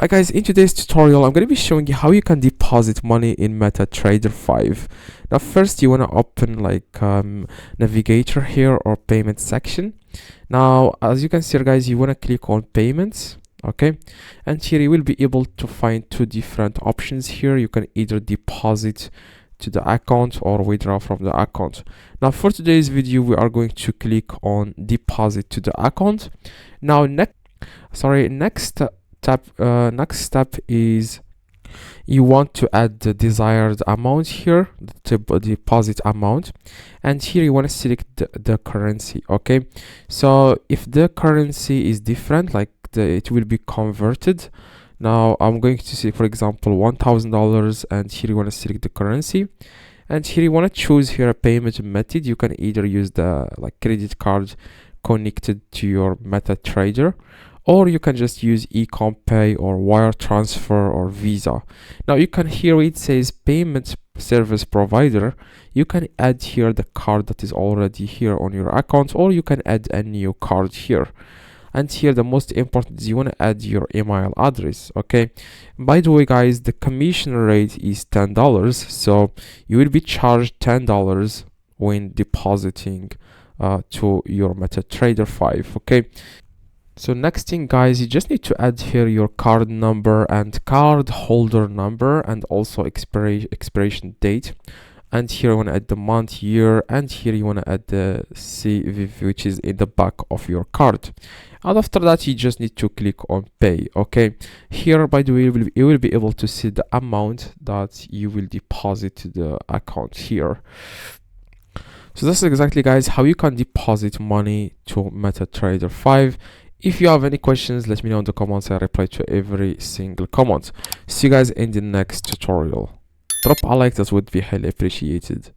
Hi guys, in today's tutorial I'm going to be showing you how you can deposit money in MetaTrader 5. Now first you want to open navigator here or payment section. Now as you can see here guys, you want to click on payments, okay, and here you will be able to find two different options here. You can either deposit to the account or withdraw from the account. Now for today's video we are going to click on deposit to the account. Now next step is you want to add the desired amount here, the deposit amount, and here you want to select the currency. Okay, so if the currency is different, it will be converted. Now I'm going to say, for example, $1,000, and here you want to select the currency, and here you want to choose here a payment method. You can either use the credit card connected to your MetaTrader, or you can just use e-com pay or wire transfer or Visa. Now you can hear it says payment service provider. You can add here the card that is already here on your account, or you can add a new card here. And here the most important is you want to add your email address. Okay, by the way guys, the commission rate is $10, so you will be charged $10 when depositing to your MetaTrader 5. Okay, so next thing guys, you just need to add here your card number and card holder number, and also expiration date. And here you want to add the month, year, and here you want to add the CVV, which is in the back of your card. And after that you just need to click on pay. Okay, here by the way you will be able to see the amount that you will deposit to the account here. So that's exactly guys how you can deposit money to MetaTrader 5. If you have any questions, let me know in the comments. I reply to every single comment. See you guys in the next tutorial. Drop a like, that would be highly appreciated.